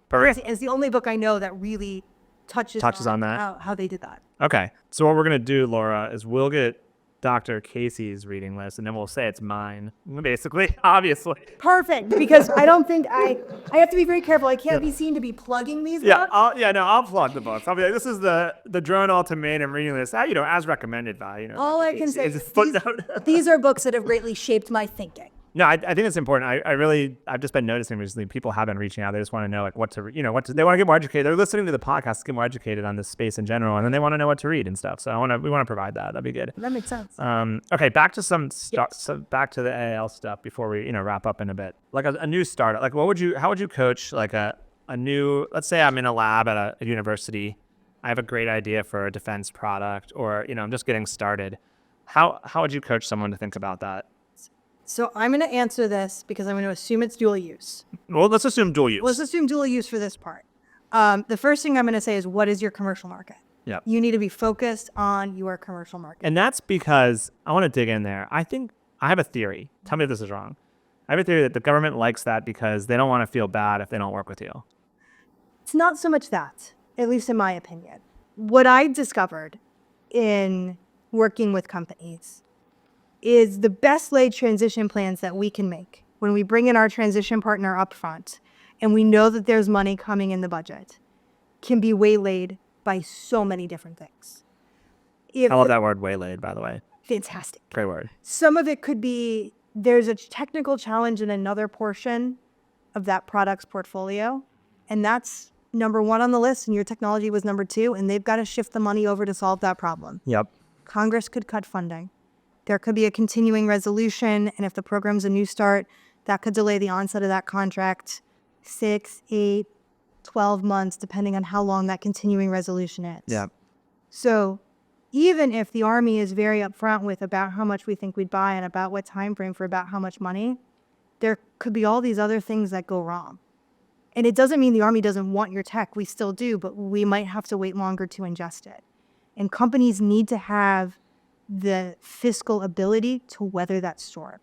Perfect. It's the only book I know that really touches on that. how they did that. Okay. So what we're going to do, Laura, is we'll get Dr. Casey's reading list, and then we'll say it's mine, basically, obviously. Perfect, because I don't think I have to be very careful. I can't be seen to be plugging these Yeah, books. I'll plug the books. I'll be like, this is the Drone Ultimatum reading list, as recommended by, All I can say is is a footnote. these are books that have greatly shaped my thinking. No, I think it's important. I've just been noticing recently people have been reaching out. They just want to know like they want to get more educated. They're listening to the podcast to get more educated on this space in general, and then they want to know what to read and stuff. So we want to provide that. That'd be good. That makes sense. Okay, back to back to the AL stuff before we wrap up in a bit. Like a new startup. Like how would you coach like a new? Let's say I'm in a lab at a university. I have a great idea for a defense product, or I'm just getting started. How would you coach someone to think about that? So I'm going to answer this because I'm going to assume it's dual use. Well, let's assume dual use. Let's assume dual use for this part. The first thing I'm going to say is, what is your commercial market? Yeah. You need to be focused on your commercial market. And that's because I want to dig in there. I think I have a theory. Tell me if this is wrong. I have a theory that the government likes that because they don't want to feel bad if they don't work with you. It's not so much that, at least in my opinion. What I discovered in working with companies is the best laid transition plans that we can make when we bring in our transition partner up front and we know that there's money coming in the budget can be waylaid by so many different things. I love that word, waylaid, by the way. Fantastic. Great word. Some of it could be there's a technical challenge in another portion of that product's portfolio, and that's number one on the list, and your technology was number two, and they've got to shift the money over to solve that problem. Yep. Congress could cut funding. There could be a continuing resolution, and if the program's a new start, that could delay the onset of that contract 6, 8, 12 months, depending on how long that continuing resolution is. Yeah. So even if the Army is very upfront with about how much we think we'd buy and about what time frame for about how much money, there could be all these other things that go wrong. And it doesn't mean the Army doesn't want your tech. We still do, but we might have to wait longer to ingest it. And companies need to have the fiscal ability to weather that storm.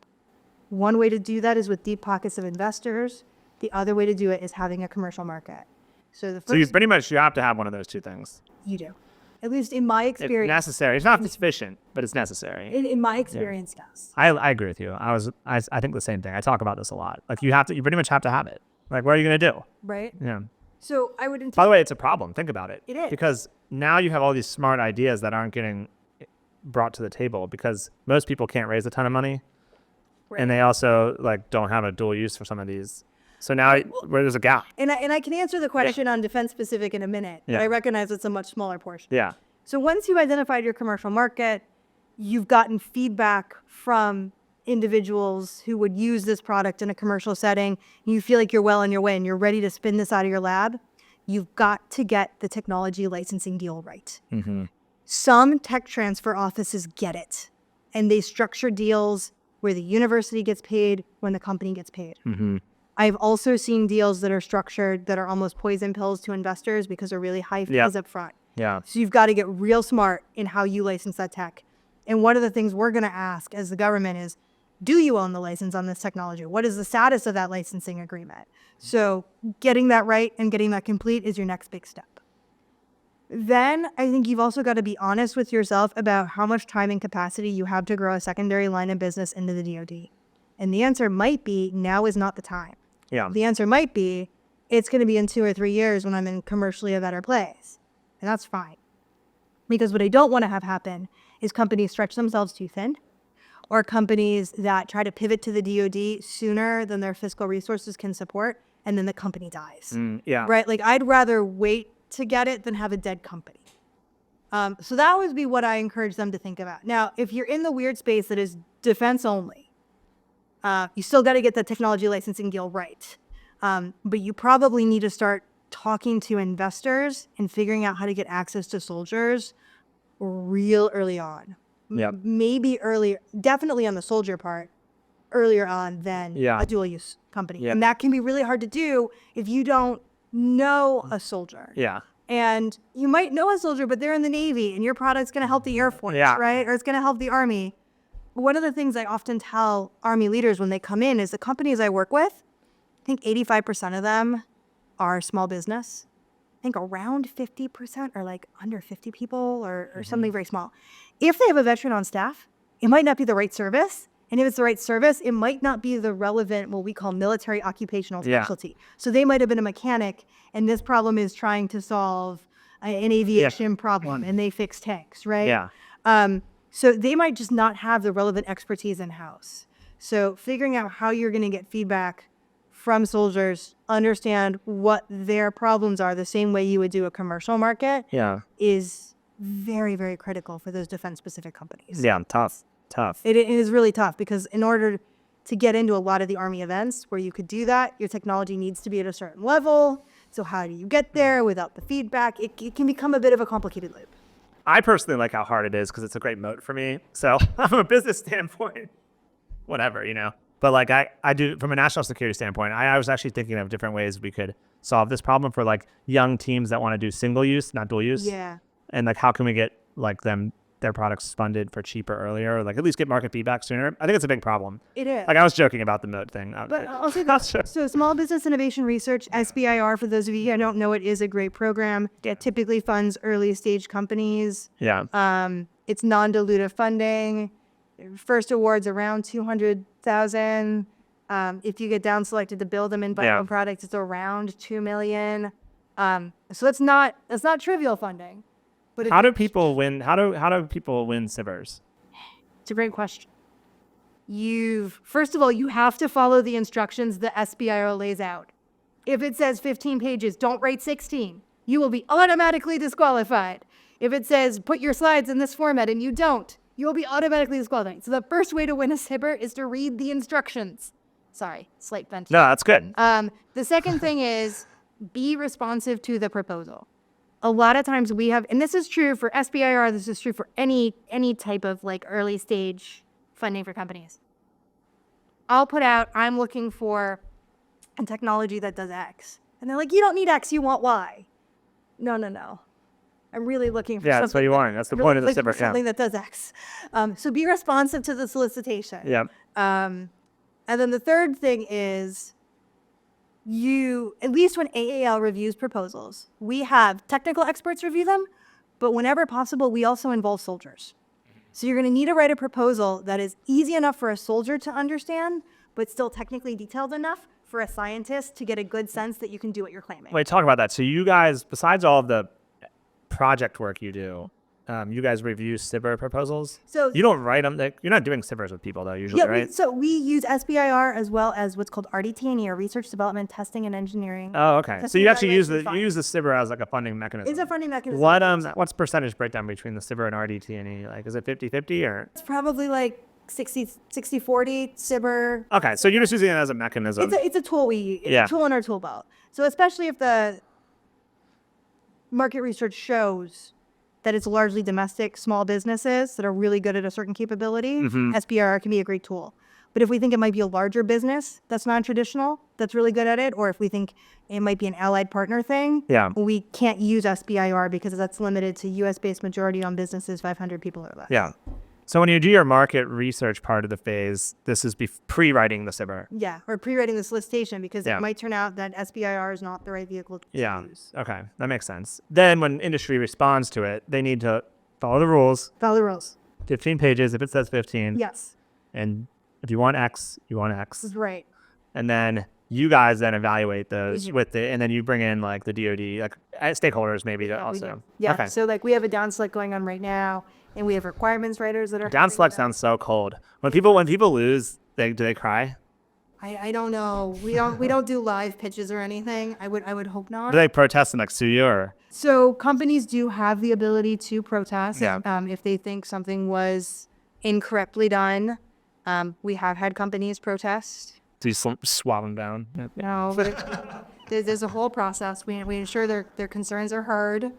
One way to do that is with deep pockets of investors. The other way to do it is having a commercial market. So the first, So you have to have one of those two things. you do. At least in my It's experience. necessary. It's not sufficient, but it's necessary. In my experience, yes. I agree with you. I think the same thing. I talk about this a lot. Like you pretty much have to have it. Like what are you going to do? Right? Yeah. So I would By the way, it's a problem. Think about it. It is. Because now you have all these smart ideas that aren't getting brought to the table because most people can't raise a ton of money. Right. And they also don't have a dual use for some of these. So now where there's a gap. And I can answer the question on defense specific in a minute, Yeah. but I recognize it's a much smaller portion. Yeah. So once you've identified your commercial market, you've gotten feedback from individuals who would use this product in a commercial setting, you feel like you're well on your way and you're ready to spin this out of your lab, you've got to get the technology licensing deal right. Mm-hmm. Some tech transfer offices get it, and they structure deals where the university gets paid when the company gets paid. Mm-hmm. I've also seen deals that are structured that are almost poison pills to investors because they're really high fees up front. Yeah. So you've got to get real smart in how you license that tech. And one of the things we're going to ask as the government is, do you own the license on this technology? What is the status of that licensing agreement? So getting that right and getting that complete is your next big step. Then I think you've also got to be honest with yourself about how much time and capacity you have to grow a secondary line of business into the DoD. And the answer might be now is not the time. Yeah. The answer might be it's going to be in 2 or 3 years when I'm in commercially a better place. And that's fine. Because what I don't want to have happen is companies stretch themselves too thin, or companies that try to pivot to the DoD sooner than their fiscal resources can support, and then the company dies. Yeah. Right? Like, I'd rather wait to get it than have a dead company. So that would be what I encourage them to think about. Now, if you're in the weird space that is defense only, you still got to get the technology licensing deal right. But you probably need to start talking to investors and figuring out how to get access to soldiers real early on. Yep. Maybe earlier, definitely on the soldier part, earlier on than a dual use company. Yep. And that can be really hard to do if you don't know a soldier. Yeah. And you might know a soldier, but they're in the Navy, and your product's going to help the Air Force, right? Or it's going to help the Army. One of the things I often tell Army leaders when they come in is the companies I work with, I think 85% of them are small business. I think around 50% are like under 50 people or something very small. If they have a veteran on staff, it might not be the right service. And if it's the right service, it might not be the relevant, what we call military occupational specialty. So they might have been a mechanic, and this problem is trying to solve an aviation problem, and they fix tanks, right? So they might just not have the relevant expertise in-house. So figuring out how you're going to get feedback from soldiers, understand what their problems are the same way you would do a commercial market is very, very critical for those defense-specific companies. Yeah, tough. It is really tough because in order to get into a lot of the Army events where you could do that, your technology needs to be at a certain level. So how do you get there without the feedback? It can become a bit of a complicated loop. I personally like how hard it is because it's a great moat for me. So from a business standpoint, whatever, But like I do from a national security standpoint, I was actually thinking of different ways we could solve this problem for like young teams that want to do single use, not dual use. Yeah. And like how can we get like their products funded for cheaper earlier, or like at least get market feedback sooner? I think it's a big problem. It is. Like I was joking about the moat thing. But I'll say that. So Small Business Innovation Research, SBIR, for those of you who don't know, it is a great program. It typically funds early stage companies. It's non-dilutive funding. First award's around $200,000. If you get down selected to build them in bio products, it's around $2 million. So that's not trivial funding. But how do people win? How do people win SBIRs? It's a great question. First of all, you have to follow the instructions the SBIR lays out. If it says 15 pages, don't write 16. You will be automatically disqualified. If it says put your slides in this format and you don't, you will be automatically disqualified. So the first way to win a SBIR is to read the instructions. Sorry, slight bench. No, that's good. The second thing is be responsive to the proposal. A lot of times we have, and this is true for SBIR, this is true for any type of like early stage funding for companies. I'll put out, I'm looking for a technology that does X. And they're like, you don't need X, you want Y. No. I'm really looking for something. That's what you want. That's the point of the SBIR. Something that does X. So be responsive to the solicitation. And then the third thing is at least when AAL reviews proposals, we have technical experts review them, but whenever possible, we also involve soldiers. So you're going to need to write a proposal that is easy enough for a soldier to understand, but still technically detailed enough for a scientist to get a good sense that you can do what you're claiming. Wait, talk about that. So you guys, besides all of the project work you do, you guys review SBIR proposals? So you don't write them. You're not doing SBIRs with people though, usually, right? So we use SBIR as well as what's called RDT&E, or Research Development Testing and Engineering. Oh, okay. So you actually use the SBIR as like a funding mechanism. It's a funding mechanism. What's percentage breakdown between the SBIR and RDT&E? Like, is it 50-50 or? It's probably like 60-40 SBIR. Okay, so you're just using it as a mechanism. It's a tool we use. It's a tool in our tool belt. So especially if the market research shows that it's largely domestic small businesses that are really good at a certain capability, SBIR can be a great tool. But if we think it might be a larger business that's non-traditional, that's really good at it, or if we think it might be an allied partner thing, we can't use SBIR because that's limited to US-based majority-owned businesses, 500 people or less. Yeah. So when you do your market research part of the phase, this is pre-writing the SBIR. Yeah, or pre-writing the solicitation because it might turn out that SBIR is not the right vehicle to use. Okay, that makes sense. Then when industry responds to it, they need to follow the rules. 15 pages if it says 15. Yes. And if you want X, you want X. Right. And then you guys then evaluate those and then you bring in like the DoD, like stakeholders maybe also. Yeah. Okay. So like we have a down select going on right now. And we have requirements writers that are down select sounds so cold. When people lose, do they cry? I don't know. We don't do live pitches or anything. I would hope not. Do they protest and like sue you or? So companies do have the ability to protest if they think something was incorrectly done. We have had companies protest. Do you swab them down? No, but there's a whole process. We ensure their concerns are heard.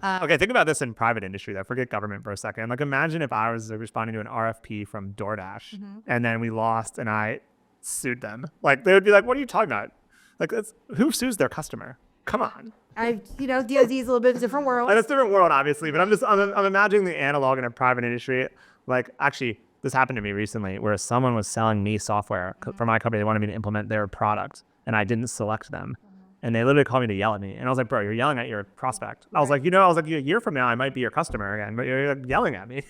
Okay, think about this in private industry though. Forget government for a second. Like imagine if I was responding to an RFP from DoorDash and then we lost and I sued them. Like they would be like, what are you talking about? Like who sues their customer? Come on. DoD is a little bit different world. And it's a different world, obviously, but I'm imagining the analog in a private industry. Like, actually, this happened to me recently where someone was selling me software for my company. They wanted me to implement their product, and I didn't select them. And they literally called me to yell at me. And I was like, bro, you're yelling at your prospect. I was like, a year from now, I might be your customer again, but you're like, yelling at me.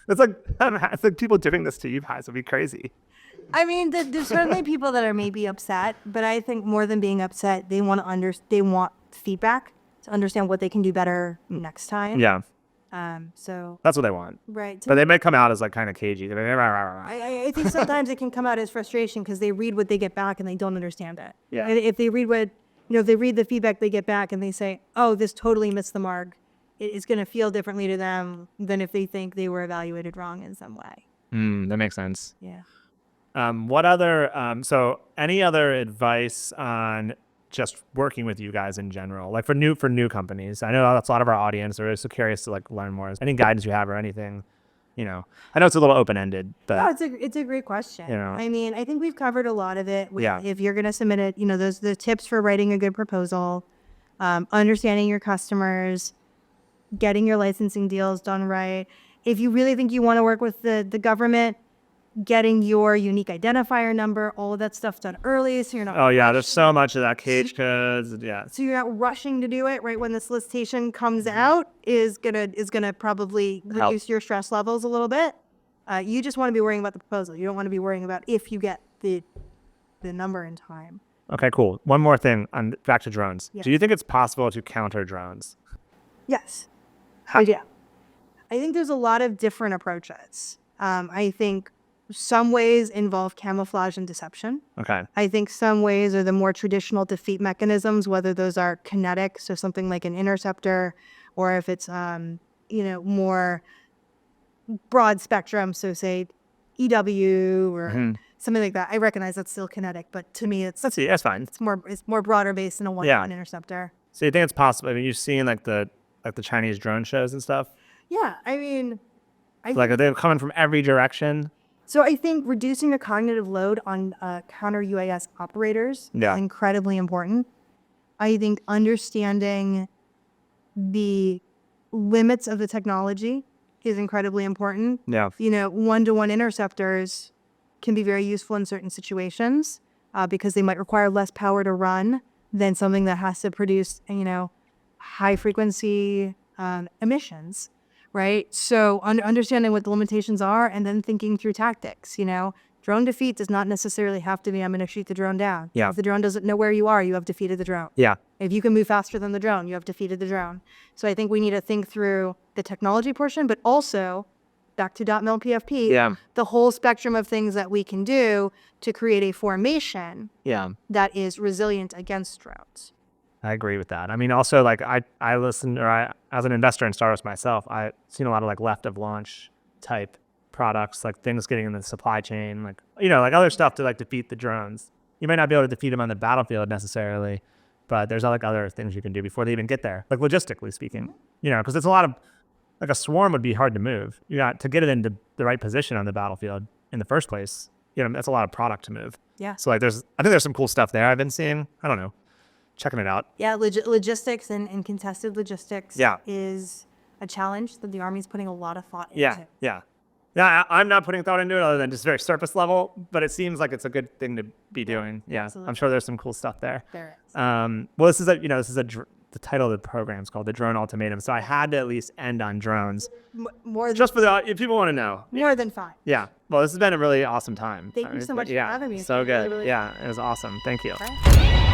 It's like people doing this to you guys would be crazy. I mean, there's certainly people that are maybe upset, but I think more than being upset, they want feedback to understand what they can do better next time. Yeah. So that's what they want. Right. But they may come out as like kind of cagey. I think sometimes it can come out as frustration because they read what they get back and they don't understand it. Yeah. If they read if they read the feedback they get back and they say, oh, this totally missed the mark, it's going to feel differently to them than if they think they were evaluated wrong in some way. That makes sense. Yeah. What other, any other advice on just working with you guys in general, like for new companies? I know that's a lot of our audience are so curious to like learn more. Any guidance you have or anything, I know it's a little open-ended, but no, it's a great question. I mean, I think we've covered a lot of it. If you're going to submit it, those the tips for writing a good proposal, understanding your customers, getting your licensing deals done right. If you really think you want to work with the government, getting your unique identifier number, all of that stuff done early, so you're not. Oh yeah, there's so much of that cage codes. Yeah. So you're not rushing to do it right when the solicitation comes out is gonna probably reduce your stress levels a little bit. You just want to be worrying about the proposal. You don't want to be worrying about if you get the number in time. Okay, cool. One more thing back to drones. Yes. Do you think it's possible to counter drones? Yes. Yeah. I think there's a lot of different approaches. I think some ways involve camouflage and deception. Okay. I think some ways are the more traditional defeat mechanisms, whether those are kinetic, so something like an interceptor, or if it's more broad spectrum, so say EW or something like that. I recognize that's still kinetic, but to me it's fine. It's more broader based than a one-to-one interceptor. So you think it's possible? I mean, you've seen like the Chinese drone shows and stuff. Yeah, I mean, are they coming from every direction? So I think reducing the cognitive load on counter UAS operators is incredibly important. I think understanding the limits of the technology is incredibly important. Yeah. One-to-one interceptors can be very useful in certain situations because they might require less power to run than something that has to produce, high frequency emissions. Right. So understanding what the limitations are and then thinking through tactics, drone defeat does not necessarily have to be, I'm going to shoot the drone down. Yeah. If the drone doesn't know where you are, you have defeated the drone. Yeah. If you can move faster than the drone, you have defeated the drone. So I think we need to think through the technology portion, but also back to .mil PFP, the whole spectrum of things that we can do to create a formation that is resilient against drones. I agree with that. I mean, also like I listen, as an investor in startups myself, I've seen a lot of like left of launch type products, like things getting in the supply chain, like other stuff to like defeat the drones. You might not be able to defeat them on the battlefield necessarily, but there's like other things you can do before they even get there, like logistically speaking. Because it's a lot of like a swarm would be hard to move. You got to get it into the right position on the battlefield in the first place. That's a lot of product to move. Yeah. So like I think there's some cool stuff there I've been seeing. I don't know. Checking it out. Yeah, logistics and contested logistics is a challenge that the Army's putting a lot of thought into. Yeah. I'm not putting thought into it other than just very surface level, but it seems like it's a good thing to be doing. Yeah, absolutely. I'm sure there's some cool stuff there. There is. Well, the title of the program is called The Drone Ultimatum, so I had to at least end on drones. More than just for if people want to know. More than 5. Yeah. Well, this has been a really awesome time. Thank you so much for having me. So good. Really it was awesome. Thank you. Okay.